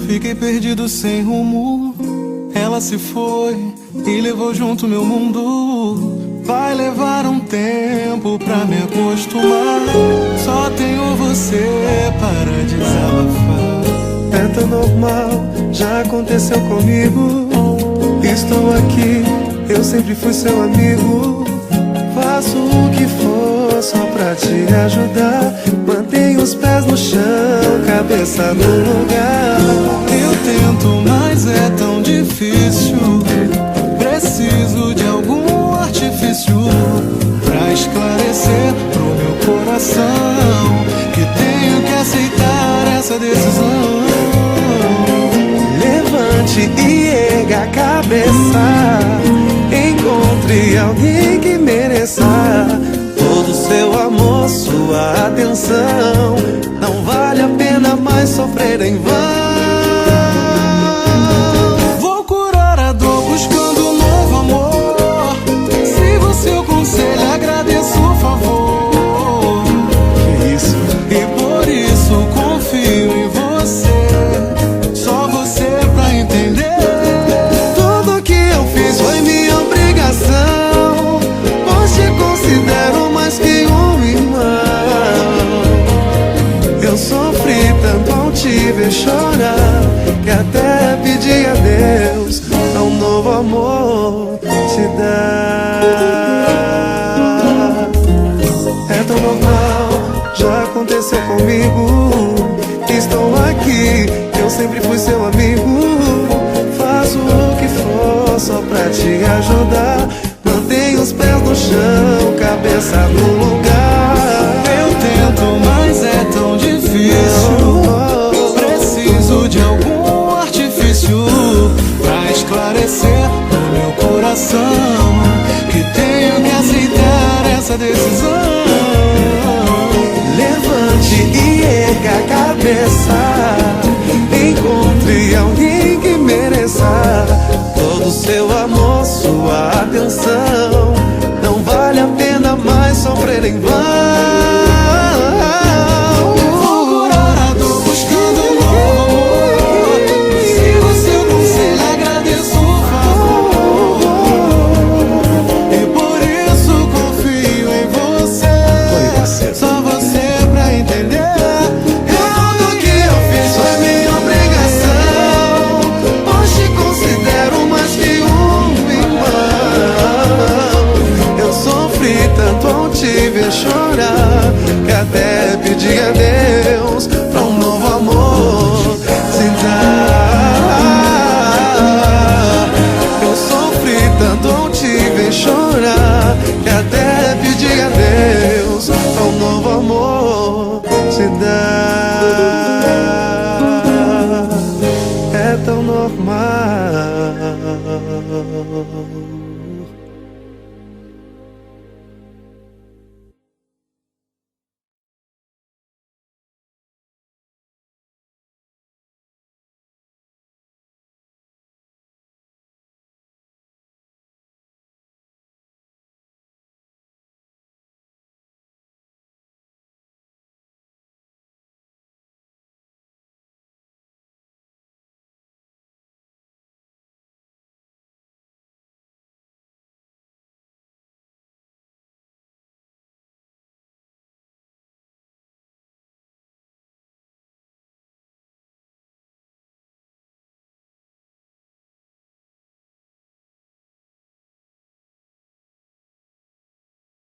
Fiquei perdido sem rumo. Ela se foi e levou junto meu mundo. Vai levar um tempo pra me acostumar. Só tenho você para desabafar. É tão normal, já aconteceu comigo. Estou aqui, eu sempre fui seu amigo. Faço o que for só pra te ajudar. Mantenho os pés no chão, cabeça no lugar. Eu tento, mas é tão difícil. Preciso de algum artifício pra esclarecer pro meu coração que tenho que aceitar essa decisão. Levante e erga a cabeça. Encontre alguém que mereça todo o seu amor, sua atenção. Não vale a pena mais sofrer em vão. Vou curar a dor buscando um novo amor. Sigo seu conselho, agradeço o favor. Que isso? E por isso confio em você. Só você pra entender. Tudo que eu fiz foi minha obrigação, pois te considero mais que um irmão. Eu sofri tanto ao te ver chorar, que até pedi a Deus pra um novo amor te dar. É tão normal, já aconteceu comigo. Estou aqui, eu sempre fui seu amigo. Faço o que for só pra te ajudar. Mantenho os pés no chão, cabeça no lugar. Eu tento, mas é tão difícil. Preciso de algum artifício pra esclarecer no meu coração que tenho que aceitar essa decisão. Levante e erga a cabeça. Encontre alguém que mereça todo o seu amor, sua atenção. Não vale a pena mais sofrer em vão. Vou curar a dor buscando um novo amor. Sigo seu conselho, agradeço o favor. E por isso confio em você. Só você pra entender. Tudo que eu fiz foi minha obrigação, pois te considero mais que um irmão. Eu sofri tanto ao te ver chorar, que até pedi a Deus pra um novo amor te dar. Eu sofri tanto ao te ver chorar, que até pedi a Deus pra um novo amor te dar. É tão normal.